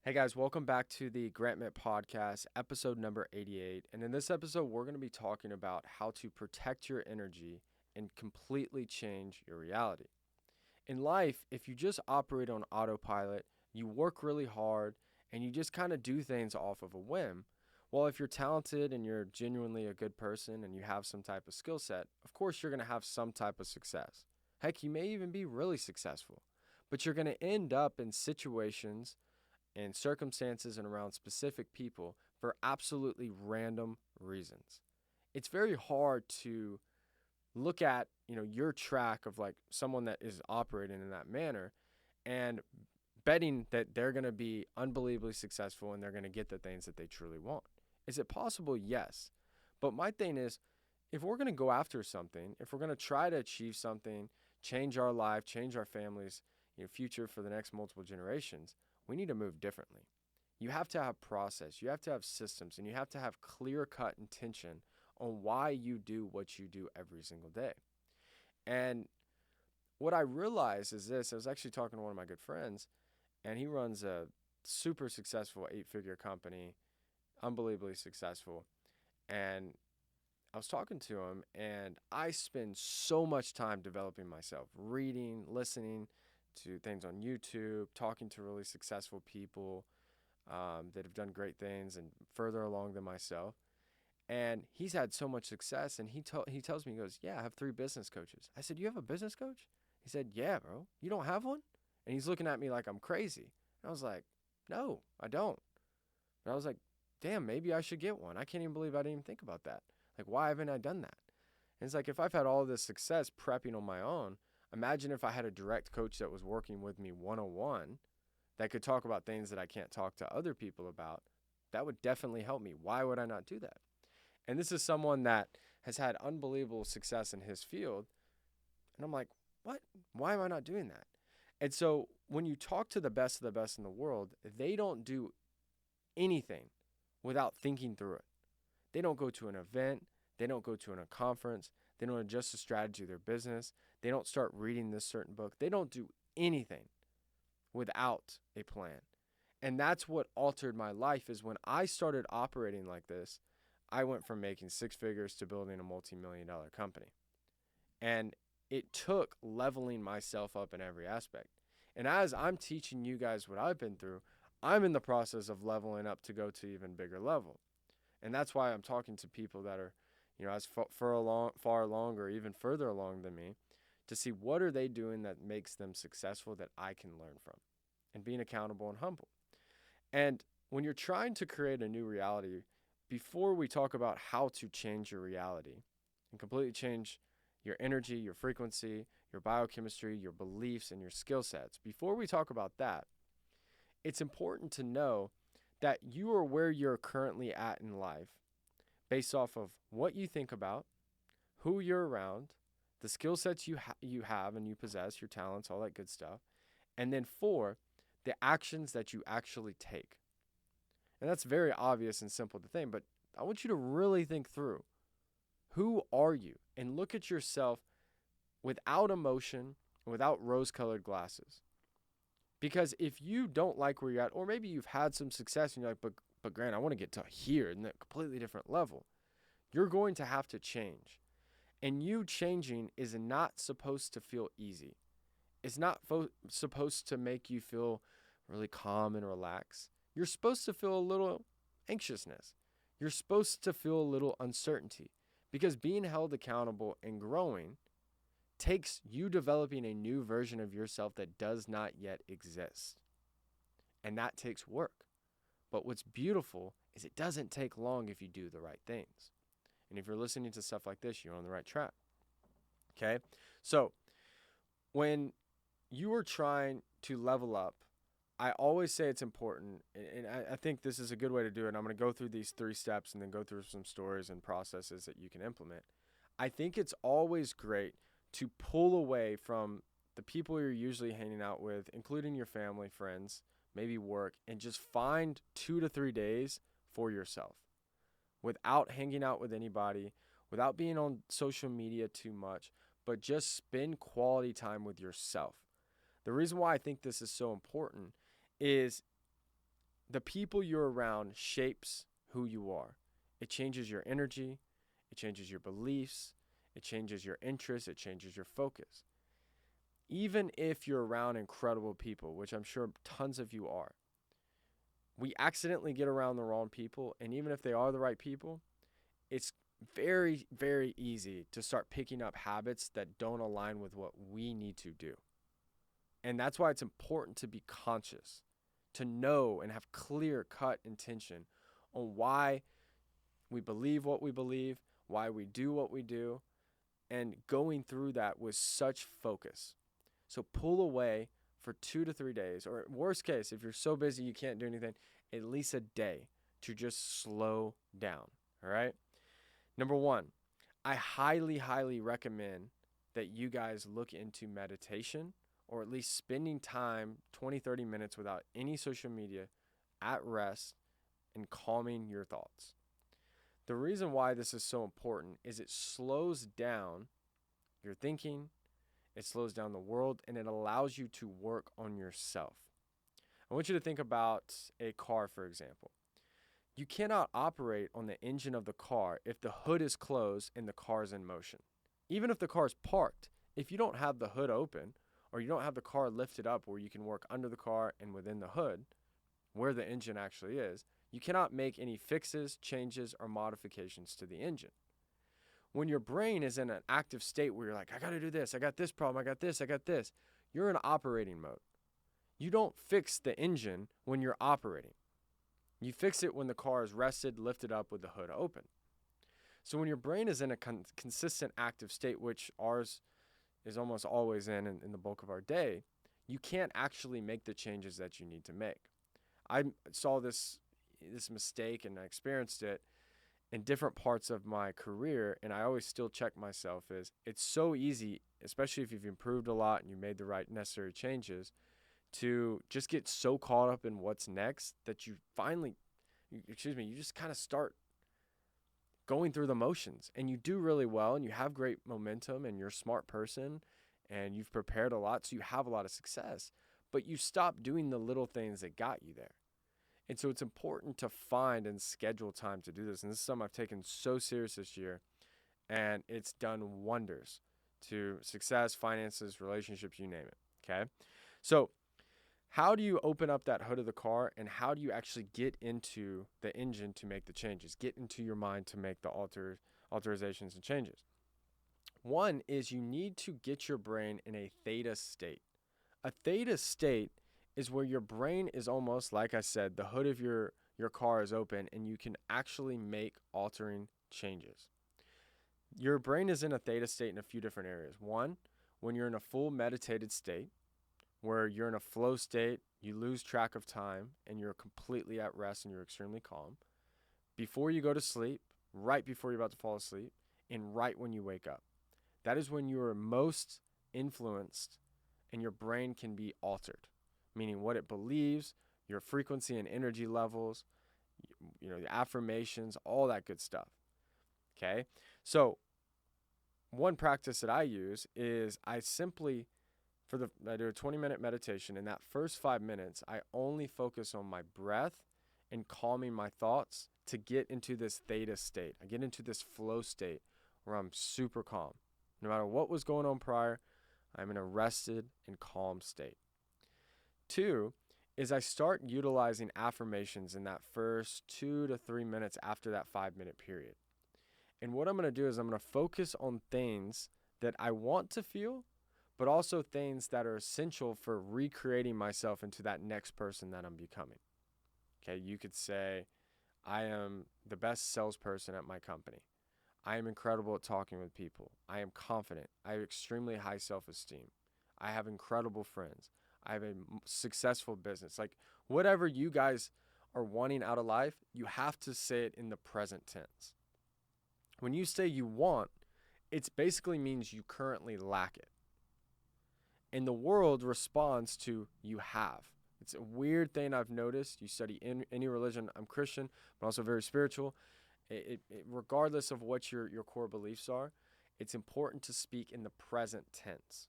Hey guys, welcome back to the Grant Mitt Podcast, episode number 88. And in this episode, we're going to be talking about how to protect your energy and completely change your reality. In life, if you just operate on autopilot, you work really hard, and you just kind of do things off of a whim, well, if you're talented and you're genuinely a good person and you have some type of skill set, of course you're going to have some type of success. Heck, you may even be really successful, but you're going to end up in situations and circumstances and around specific people for absolutely random reasons. It's very hard to look at, your track of like someone that is operating in that manner and betting that they're going to be unbelievably successful and they're going to get the things that they truly want. Is it possible? Yes. But my thing is, if we're going to go after something, if we're going to try to achieve something, change our life, change our families, future for the next multiple generations, we need to move differently. You have to have process, you have to have systems, and you have to have clear-cut intention on why you do what you do every single day. And what I realized is this. I was actually talking to one of my good friends, and he runs a super successful 8-figure company, unbelievably successful. And I was talking to him, and I spend so much time developing myself, reading, listening to things on YouTube, talking to really successful people that have done great things and further along than myself. And he's had so much success, and he tells me, he goes, yeah, I have 3 business coaches. I said, you have a business coach? He said, yeah, bro. You don't have one? And he's looking at me like I'm crazy. And I was like, no, I don't. But I was like, damn, maybe I should get one. I can't even believe I didn't even think about that. Like, why haven't I done that? And it's like, if I've had all this success prepping on my own, imagine if I had a direct coach that was working with me one-on-one that could talk about things that I can't talk to other people about. That would definitely help me. Why would I not do that? And this is someone that has had unbelievable success in his field. And I'm like, what? Why am I not doing that? And so when you talk to the best of the best in the world, they don't do anything without thinking through it. They don't go to an event. They don't go to a conference. They don't adjust the strategy of their business. They don't start reading this certain book. They don't do anything without a plan. And that's what altered my life is when I started operating like this, I went from making 6 figures to building a multi-million-dollar company. And it took leveling myself up in every aspect. And as I'm teaching you guys what I've been through, I'm in the process of leveling up to go to even bigger level. And that's why I'm talking to people that are, as far along or even further along than me to see what are they doing that makes them successful that I can learn from, and being accountable and humble. And when you're trying to create a new reality, before we talk about how to change your reality and completely change your energy, your frequency, your biochemistry, your beliefs, and your skill sets, before we talk about that, it's important to know that you are where you're currently at in life based off of what you think about, who you're around, the skill sets you have and you possess, your talents, all that good stuff. And then 4, the actions that you actually take. And that's very obvious and simple to think, but I want you to really think through. Who are you? And look at yourself without emotion, without rose-colored glasses. Because if you don't like where you're at, or maybe you've had some success and you're like, but Grant, I want to get to here in a completely different level, you're going to have to change. And you changing is not supposed to feel easy. It's not supposed to make you feel really calm and relaxed. You're supposed to feel a little anxiousness. You're supposed to feel a little uncertainty, because being held accountable and growing takes you developing a new version of yourself that does not yet exist. And that takes work. But what's beautiful is it doesn't take long if you do the right things. And if you're listening to stuff like this, you're on the right track. Okay? So when you are trying to level up, I always say it's important, and I think this is a good way to do it. And I'm going to go through these 3 steps and then go through some stories and processes that you can implement. I think it's always great to pull away from the people you're usually hanging out with, including your family, friends, maybe work, and just find 2 to 3 days for yourself without hanging out with anybody, without being on social media too much, but just spend quality time with yourself. The reason why I think this is so important is The people you're around shapes who you are. It changes your energy, it changes your beliefs, it changes your interests, it changes your focus. Even if you're around incredible people, which I'm sure tons of you are, we accidentally get around the wrong people, and even if they are the right people, it's very, very easy to start picking up habits that don't align with what we need to do. And that's why it's important to be conscious, to know and have clear-cut intention on why we believe what we believe, why we do what we do, and going through that with such focus. So pull away for 2 to 3 days, or worst case, if you're so busy you can't do anything, at least a day to just slow down, all right? Number 1, I highly, highly recommend that you guys look into meditation, or at least spending time, 20, 30 minutes without any social media at rest and calming your thoughts. The reason why this is so important is it slows down your thinking, it slows down the world, and it allows you to work on yourself. I want you to think about a car, for example. You cannot operate on the engine of the car if the hood is closed and the car is in motion. Even if the car is parked, if you don't have the hood open or you don't have the car lifted up where you can work under the car and within the hood, where the engine actually is, you cannot make any fixes, changes, or modifications to the engine. When your brain is in an active state where you're like, I got to do this, I got this problem, I got this, you're in operating mode. You don't fix the engine when you're operating. You fix it when the car is rested, lifted up with the hood open. So when your brain is in a consistent active state, which ours is almost always in the bulk of our day, you can't actually make the changes that you need to make. I saw this mistake and I experienced it in different parts of my career, and I always still check myself is it's so easy, especially if you've improved a lot and you made the right necessary changes, to just get so caught up in what's next that you just kind of start going through the motions, and you do really well and you have great momentum and you're a smart person and you've prepared a lot, so you have a lot of success, but you stop doing the little things that got you there. And so it's important to find and schedule time to do this. And this is something I've taken so serious this year, and it's done wonders to success, finances, relationships, you name it, okay? So how do you open up that hood of the car, and how do you actually get into the engine to make the changes, get into your mind to make the authorizations and changes? One is you need to get your brain in a theta state. A theta state is where your brain is almost, like I said, the hood of your car is open and you can actually make altering changes. Your brain is in a theta state in a few different areas. One, when you're in a full meditated state, where you're in a flow state, you lose track of time, and you're completely at rest and you're extremely calm. Before you go to sleep, right before you're about to fall asleep, and right when you wake up. That is when you are most influenced and your brain can be altered, meaning what it believes, your frequency and energy levels, the affirmations, all that good stuff. Okay? So one practice that I use is I do a 20-minute meditation. In that first 5 minutes, I only focus on my breath and calming my thoughts to get into this theta state. I get into this flow state where I'm super calm. No matter what was going on prior, I'm in a rested and calm state. 2 is I start utilizing affirmations in that first 2 to 3 minutes after that 5-minute period. And what I'm going to do is I'm going to focus on things that I want to feel, but also things that are essential for recreating myself into that next person that I'm becoming. Okay, you could say, I am the best salesperson at my company. I am incredible at talking with people. I am confident. I have extremely high self-esteem. I have incredible friends. I have a successful business. Like whatever you guys are wanting out of life, you have to say it in the present tense. When you say you want, it basically means you currently lack it. And the world responds to you have. It's a weird thing I've noticed. You study in any religion. I'm Christian, but also very spiritual. Regardless of what your core beliefs are, it's important to speak in the present tense.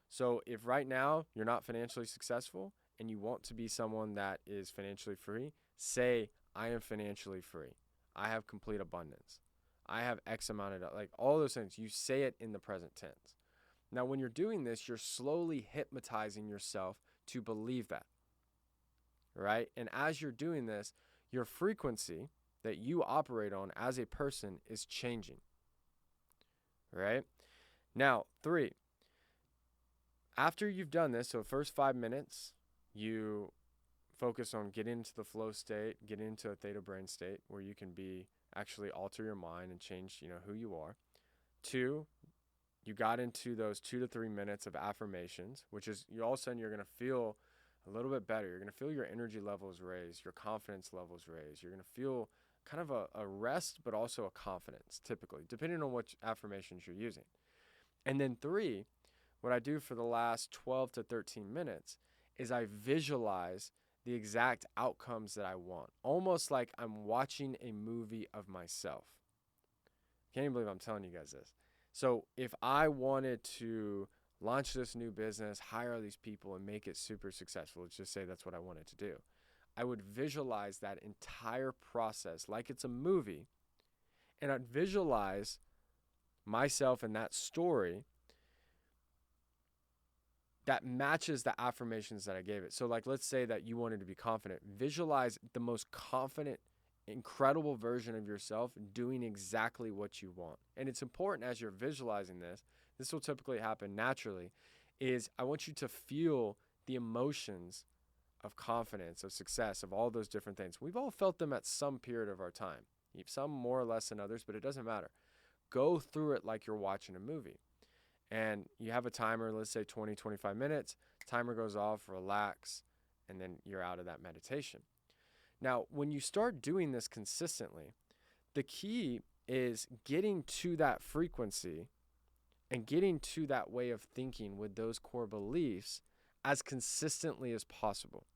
So if right now you're not financially successful, and you want to be someone that is financially free, say, I am financially free. I have complete abundance. I have X amount of, like all those things. You say it in the present tense. Now, when you're doing this, you're slowly hypnotizing yourself to believe that, right? And as you're doing this, your frequency that you operate on as a person is changing, right? Now, 3, after you've done this, so first 5 minutes, you focus on getting into the flow state, get into a theta brain state where you can actually alter your mind and change, who you are. 2, you got into those 2 to 3 minutes of affirmations, which is all of a sudden you're going to feel a little bit better. You're going to feel your energy levels raise, your confidence levels raise. You're going to feel kind of a rest, but also a confidence, typically, depending on which affirmations you're using. And then 3, what I do for the last 12 to 13 minutes is I visualize the exact outcomes that I want, almost like I'm watching a movie of myself. Can't even believe I'm telling you guys this. So if I wanted to launch this new business, hire all these people, and make it super successful, let's just say that's what I wanted to do, I would visualize that entire process like it's a movie, and I'd visualize myself in that story that matches the affirmations that I gave it. So like, let's say that you wanted to be confident. Visualize the most confident, incredible version of yourself doing exactly what you want. And it's important as you're visualizing this will typically happen naturally, is I want you to feel the emotions of confidence, of success, of all those different things. We've all felt them at some period of our time. Some more or less than others, but it doesn't matter. Go through it like you're watching a movie. And you have a timer, let's say 20, 25 minutes, timer goes off, relax, and then you're out of that meditation. Now, when you start doing this consistently, the key is getting to that frequency and getting to that way of thinking with those core beliefs as consistently as possible.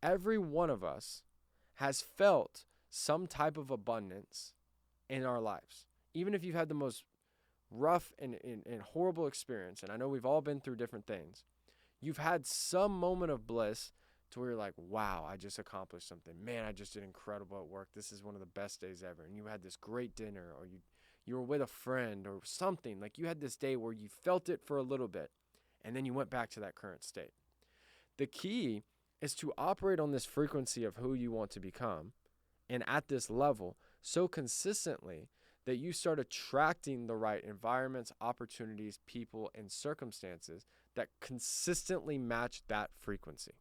Every one of us has felt some type of abundance in our lives. Even if you've had the most rough and horrible experience, and I know we've all been through different things, you've had some moment of bliss to where you're like, wow, I just accomplished something. Man, I just did incredible at work. This is one of the best days ever. And you had this great dinner, or you were with a friend or something. Like you had this day where you felt it for a little bit, and then you went back to that current state. The key is to operate on this frequency of who you want to become and at this level so consistently that you start attracting the right environments, opportunities, people, and circumstances that consistently match that frequency.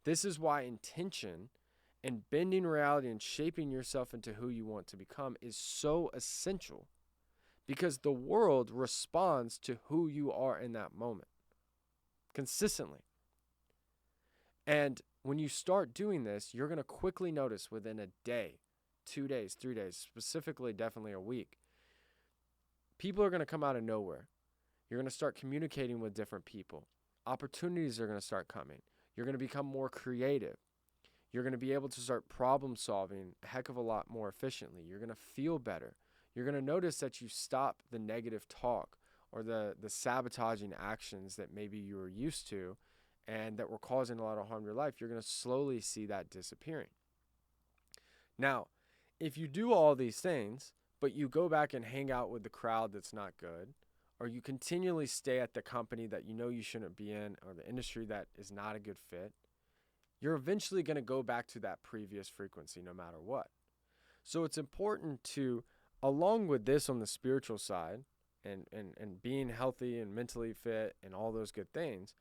This is why intention and bending reality and shaping yourself into who you want to become is so essential, because the world responds to who you are in that moment consistently. And when you start doing this, you're going to quickly notice within a day, 2 days, 3 days, specifically definitely a week, people are going to come out of nowhere. You're going to start communicating with different people. Opportunities are going to start coming. You're going to become more creative. You're going to be able to start problem solving a heck of a lot more efficiently. You're going to feel better. You're going to notice that you stop the negative talk or the sabotaging actions that maybe you were used to and that were causing a lot of harm to your life. You're going to slowly see that disappearing. Now, if you do all these things, but you go back and hang out with the crowd that's not good, or you continually stay at the company that you know you shouldn't be in, or the industry that is not a good fit, you're eventually going to go back to that previous frequency no matter what. So it's important to, along with this on the spiritual side and being healthy and mentally fit and all those good things,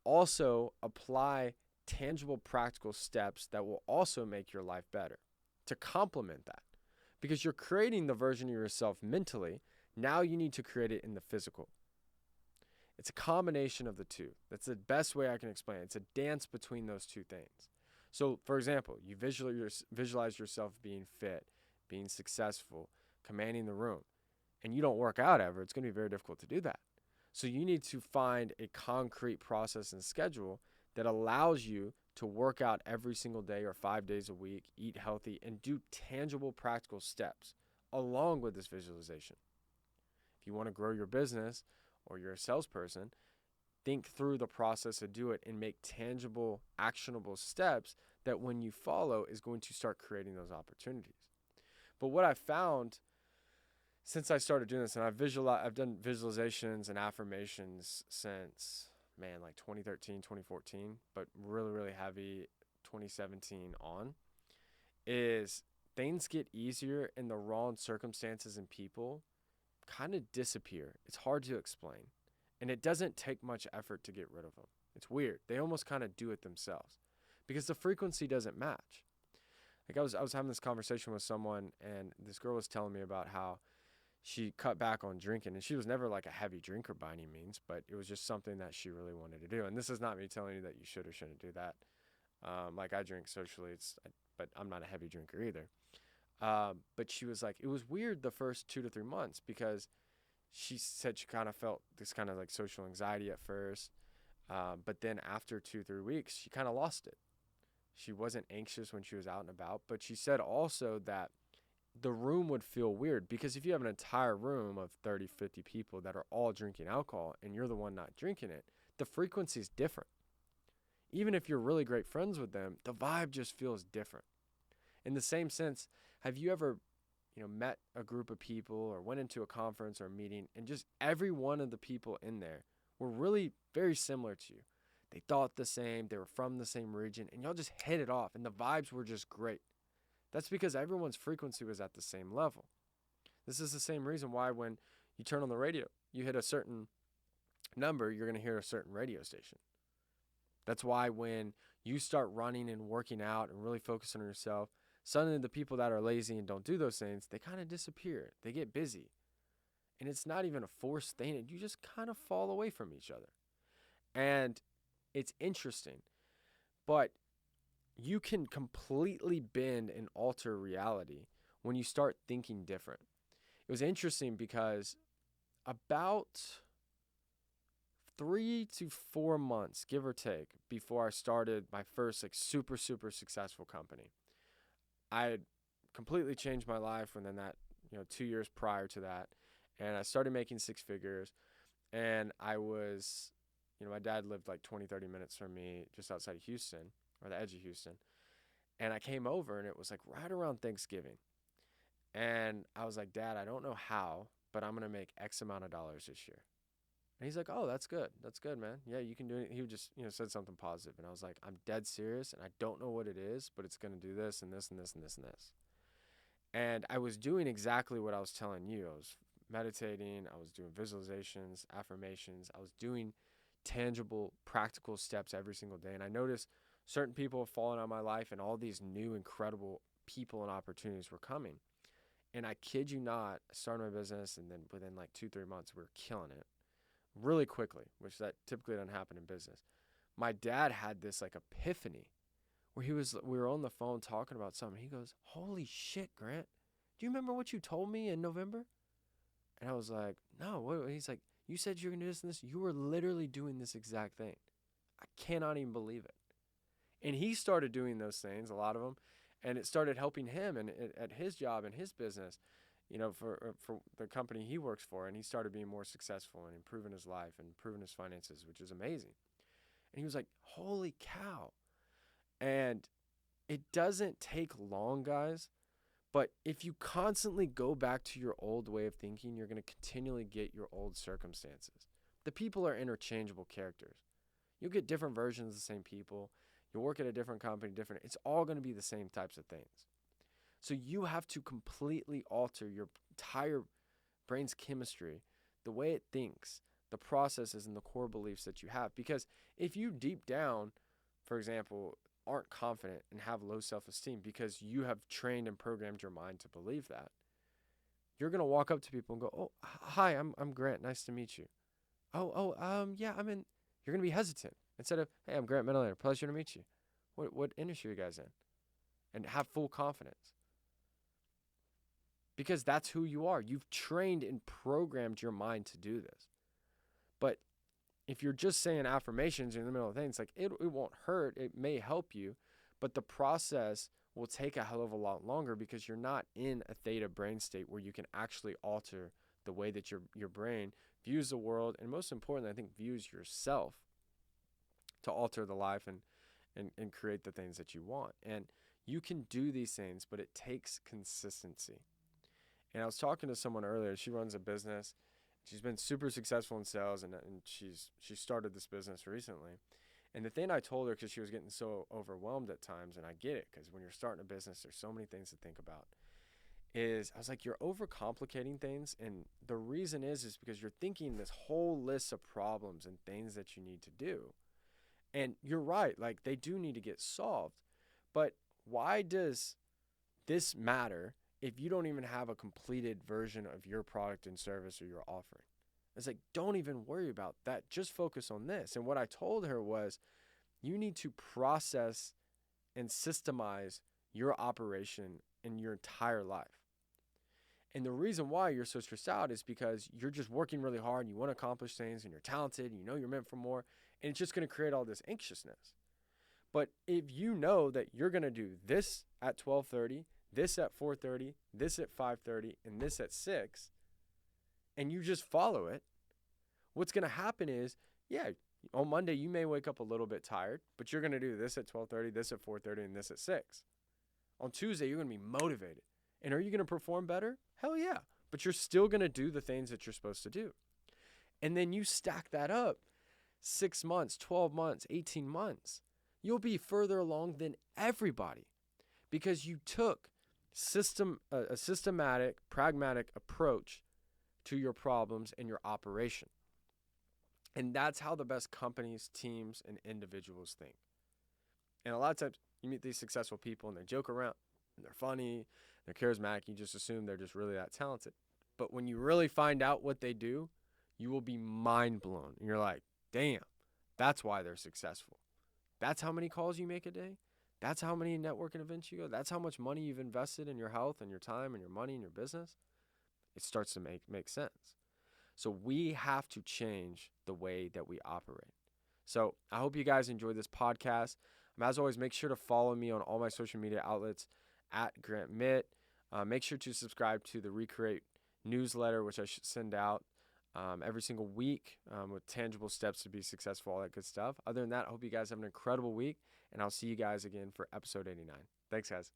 also apply tangible, practical steps that will also make your life better to complement that. Because you're creating the version of yourself mentally, now you need to create it in the physical. It's a combination of the two. That's the best way I can explain it. It's a dance between those two things. So, for example, you visualize yourself being fit, being successful, commanding the room, and you don't work out ever. It's going to be very difficult to do that. So you need to find a concrete process and schedule that allows you to work out every single day or 5 days a week, eat healthy, and do tangible, practical steps along with this visualization. If you want to grow your business or you're a salesperson, think through the process and do it and make tangible, actionable steps that when you follow is going to start creating those opportunities. But what I found since I started doing this, and I've done visualizations and affirmations since, like 2013, 2014, but really, really heavy 2017 on, is things get easier and the wrong circumstances and people kind of disappear. It's hard to explain. And it doesn't take much effort to get rid of them. It's weird. They almost kind of do it themselves because the frequency doesn't match. Like I was having this conversation with someone, and this girl was telling me about how she cut back on drinking, and she was never like a heavy drinker by any means, but it was just something that she really wanted to do. And this is not me telling you that you should or shouldn't do that. Like I drink socially, but I'm not a heavy drinker either. But she was like, it was weird the first 2 to 3 months because she said she kind of felt this kind of like social anxiety at first. But then after 2-3 weeks, she kind of lost it. She wasn't anxious when she was out and about, but she said also that the room would feel weird because if you have an entire room of 30, 50 people that are all drinking alcohol and you're the one not drinking it, the frequency is different. Even if you're really great friends with them, the vibe just feels different. In the same sense, have you ever, met a group of people or went into a conference or a meeting and just every one of the people in there were really very similar to you? They thought the same, they were from the same region, and y'all just hit it off, and the vibes were just great. That's because everyone's frequency was at the same level. This is the same reason why when you turn on the radio, you hit a certain number, you're going to hear a certain radio station. That's why when you start running and working out and really focusing on yourself, suddenly the people that are lazy and don't do those things, they kind of disappear. They get busy. And it's not even a forced thing. You just kind of fall away from each other. And it's interesting. But you can completely bend and alter reality when you start thinking different. It was interesting because about 3 to 4 months, give or take, before I started my first super, super successful company, I had completely changed my life within that, 2 years prior to that. And I started making 6 figures. And I was, my dad lived like 20, 30 minutes from me just outside of Houston, or the edge of Houston. And I came over and it was like right around Thanksgiving. And I was like, Dad, I don't know how, but I'm going to make X amount of dollars this year. And he's like, oh, that's good. That's good, man. Yeah, you can do it. He just, said something positive. And I was like, I'm dead serious and I don't know what it is, but it's going to do this and this and this and this and this. And I was doing exactly what I was telling you. I was meditating. I was doing visualizations, affirmations. I was doing tangible, practical steps every single day. And I noticed certain people have fallen out of my life and all these new, incredible people and opportunities were coming. And I kid you not, I started my business and then within like 2-3 months, we were killing it really quickly, which that typically doesn't happen in business. My dad had this like epiphany where we were on the phone talking about something. He goes, holy shit, Grant, do you remember what you told me in November? And I was like, no, what? He's like, you said you're going to do this and this. You were literally doing this exact thing. I cannot even believe it. And he started doing those things, a lot of them, and it started helping him and at his job and his business, for the company he works for. And he started being more successful and improving his life and improving his finances, which is amazing. And he was like, holy cow. And it doesn't take long, guys. But if you constantly go back to your old way of thinking, you're going to continually get your old circumstances. The people are interchangeable characters. You'll get different versions of the same people. You'll work at a different company, it's all going to be the same types of things. So you have to completely alter your entire brain's chemistry, the way it thinks, the processes and the core beliefs that you have. Because if you deep down, for example, aren't confident and have low self-esteem because you have trained and programmed your mind to believe that, you're going to walk up to people and go, oh, hi, I'm Grant. Nice to meet you. Yeah, I'm in. You're going to be hesitant. Instead of, hey, I'm Grant Mitt, pleasure to meet you. What industry are you guys in? And have full confidence. Because that's who you are. You've trained and programmed your mind to do this. But if you're just saying affirmations in the middle of things, like it won't hurt. It may help you. But the process will take a hell of a lot longer because you're not in a theta brain state where you can actually alter the way that your brain views the world. And most importantly, I think views yourself. to alter the life and create the things that you want. And you can do these things, but it takes consistency. And I was talking to someone earlier. She runs a business. She's been super successful in sales, and she started this business recently. And the thing I told her, because she was getting so overwhelmed at times, and I get it, because when you're starting a business, there's so many things to think about, is I was like, you're overcomplicating things. And the reason is because you're thinking this whole list of problems and things that you need to do. And you're right, like they do need to get solved. But why does this matter if you don't even have a completed version of your product and service or your offering? It's like, don't even worry about that. Just focus on this. And what I told her was, you need to process and systemize your operation in your entire life. And the reason why you're so stressed out is because you're just working really hard and you want to accomplish things and you're talented and you know you're meant for more. And it's just going to create all this anxiousness. But if you know that you're going to do this at 12:30, this at 4:30, this at 5:30, and this at 6, and you just follow it, what's going to happen is, yeah, on Monday you may wake up a little bit tired, but you're going to do this at 12:30, this at 4:30, and this at 6. On Tuesday, you're going to be motivated. And are you going to perform better? Hell yeah. But you're still going to do the things that you're supposed to do. And then you stack that up 6 months, 12 months, 18 months. You'll be further along than everybody because you took a systematic, pragmatic approach to your problems and your operation. And that's how the best companies, teams, and individuals think. And a lot of times you meet these successful people and they joke around and they're funny, they're charismatic. You just assume they're just really that talented. But when you really find out what they do, you will be mind blown. And you're like, damn, that's why they're successful. That's how many calls you make a day. That's how many networking events you go. That's how much money you've invested in your health and your time and your money and your business. It starts to make sense. So we have to change the way that we operate. So I hope you guys enjoyed this podcast. As always, make sure to follow me on all my social media outlets at Grant Mitt. Make sure to subscribe to the Recreate newsletter, which I should send out every single week with tangible steps to be successful, all that good stuff. Other than that, I hope you guys have an incredible week, and I'll see you guys again for episode 89. Thanks, guys.